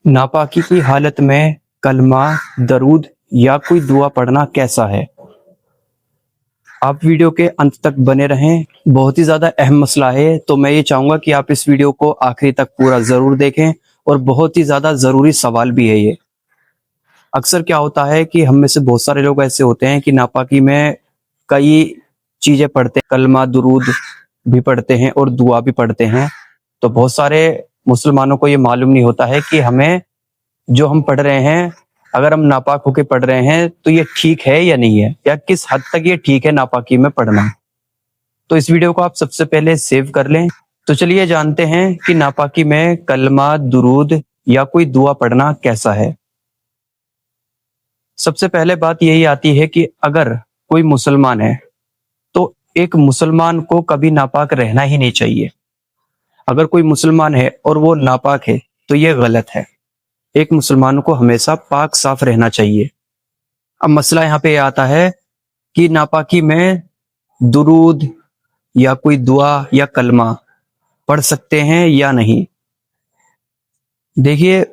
नापाकी की हालत में कलमा, दरूद या कोई दुआ पढ़ना कैसा है। आप वीडियो के अंत तक बने रहें। बहुत ही ज्यादा अहम मसला है, तो मैं ये चाहूंगा कि आप इस वीडियो को आखिरी तक पूरा जरूर देखें, और बहुत ही ज्यादा जरूरी सवाल भी है ये। अक्सर क्या होता है कि हम में से बहुत सारे लोग ऐसे होते हैं कि नापाकी में कई चीजें पढ़ते हैं, कलमा, दुरूद भी पढ़ते हैं और दुआ भी पढ़ते हैं। तो बहुत सारे मुसलमानों को ये मालूम नहीं होता है कि हमें जो हम पढ़ रहे हैं, अगर हम नापाक होके पढ़ रहे हैं तो ये ठीक है या नहीं है, या किस हद तक ये ठीक है नापाकी में पढ़ना। तो इस वीडियो को आप सबसे पहले सेव कर लें। तो चलिए जानते हैं कि नापाकी में कलमा, दुरूद या कोई दुआ पढ़ना कैसा है। सबसे पहले बात यही आती है कि अगर कोई मुसलमान है तो एक मुसलमान को कभी नापाक रहना ही नहीं चाहिए। अगर कोई मुसलमान है और वो नापाक है तो ये गलत है। एक मुसलमान को हमेशा पाक साफ रहना चाहिए। अब मसला यहाँ पे आता है कि नापाकी में दुरूद या कोई दुआ या कलमा पढ़ सकते हैं या नहीं। देखिए,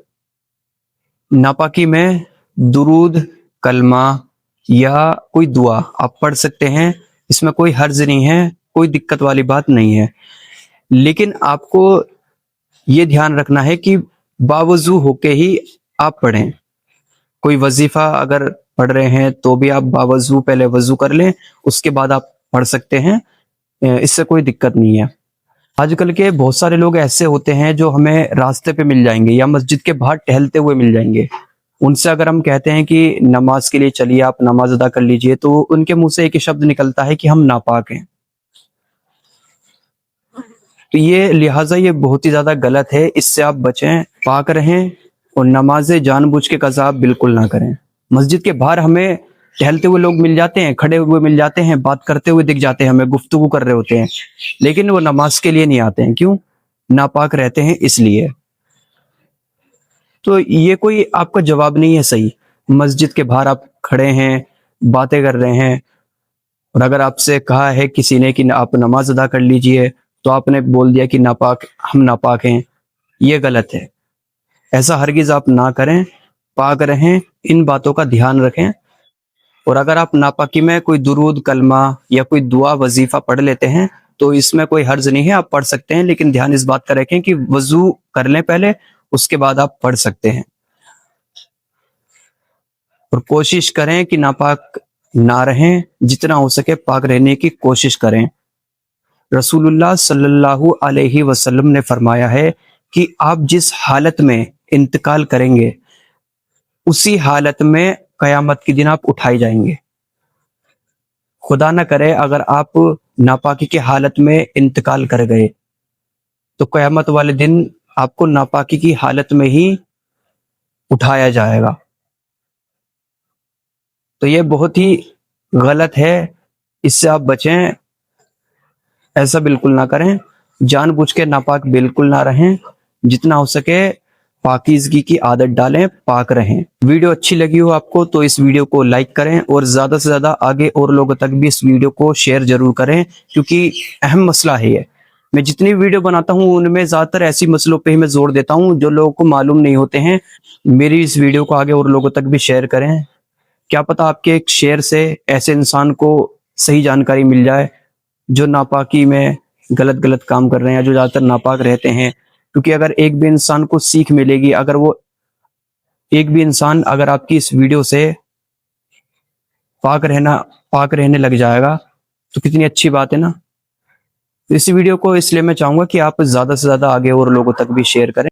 नापाकी में दुरूद, कलमा या कोई दुआ आप पढ़ सकते हैं, इसमें कोई हर्ज नहीं है, कोई दिक्कत वाली बात नहीं है। लेकिन आपको ये ध्यान रखना है कि बावजू होके ही आप पढ़ें। कोई वजीफा अगर पढ़ रहे हैं तो भी आप बावजू पहले वजू कर लें, उसके बाद आप पढ़ सकते हैं, इससे कोई दिक्कत नहीं है। आजकल के बहुत सारे लोग ऐसे होते हैं जो हमें रास्ते पे मिल जाएंगे या मस्जिद के बाहर टहलते हुए मिल जाएंगे। उनसे अगर हम कहते हैं कि नमाज के लिए चलिए, आप नमाज अदा कर लीजिए, तो उनके मुंह से एक ही शब्द निकलता है कि हम नापाक हैं। तो ये लिहाजा ये बहुत ही ज्यादा गलत है, इससे आप बचें, पाक रहें और नमाज़ें जानबूझ के कज़ा बिल्कुल ना करें। मस्जिद के बाहर हमें टहलते हुए लोग मिल जाते हैं, खड़े हुए मिल जाते हैं, बात करते हुए दिख जाते हैं, हमें गुफ्तगू कर रहे होते हैं, लेकिन वो नमाज के लिए नहीं आते हैं। क्यों? नापाक रहते हैं इसलिए। तो ये कोई आपका जवाब नहीं है सही। मस्जिद के बाहर आप खड़े हैं, बातें कर रहे हैं, और अगर आपसे कहा है किसी ने कि आप नमाज अदा कर लीजिए, तो आपने बोल दिया कि नापाक, हम नापाक हैं, ये गलत है। ऐसा हरगिज आप ना करें, पाक रहें, इन बातों का ध्यान रखें। और अगर आप नापाकी में कोई दुरूद, कलमा या कोई दुआ, वजीफा पढ़ लेते हैं तो इसमें कोई हर्ज नहीं है, आप पढ़ सकते हैं। लेकिन ध्यान इस बात का रखें कि वजू कर लें पहले, उसके बाद आप पढ़ सकते हैं। और कोशिश करें कि नापाक ना रहें, जितना हो सके पाक रहने की कोशिश करें। रसूलुल्लाह सल्लल्लाहु अलैहि वसल्लम ने फरमाया है कि आप जिस हालत में इंतकाल करेंगे उसी हालत में कयामत के दिन आप उठाए जाएंगे। खुदा न करे अगर आप नापाकी की हालत में इंतकाल कर गए तो कयामत वाले दिन आपको नापाकी की हालत में ही उठाया जाएगा। तो ये बहुत ही गलत है, इससे आप बचें, ऐसा बिल्कुल ना करें। जानबूझ के नापाक बिल्कुल ना रहें, जितना हो सके पाकीज़गी की आदत डालें, पाक रहें। वीडियो अच्छी लगी हो आपको तो इस वीडियो को लाइक करें, और ज़्यादा से ज़्यादा आगे और लोगों तक भी इस वीडियो को शेयर जरूर करें, क्योंकि अहम मसला है ये। मैं जितनी वीडियो बनाता हूँ उनमें ज़्यादातर ऐसी मसलों पे ही मैं जोर देता हूँ जो लोगों को मालूम नहीं होते हैं। मेरी इस वीडियो को आगे और लोगों तक भी शेयर करें। क्या पता आपके एक शेयर से ऐसे इंसान को सही जानकारी मिल जाए जो नापाकी में गलत गलत काम कर रहे हैं, जो ज़्यादातर नापाक रहते हैं। क्योंकि अगर एक भी इंसान को सीख मिलेगी, अगर वो एक भी इंसान अगर आपकी इस वीडियो से पाक रहने लग जाएगा तो कितनी अच्छी बात है ना। इस वीडियो को इसलिए मैं चाहूंगा कि आप ज्यादा से ज्यादा आगे और लोगों तक भी शेयर करें।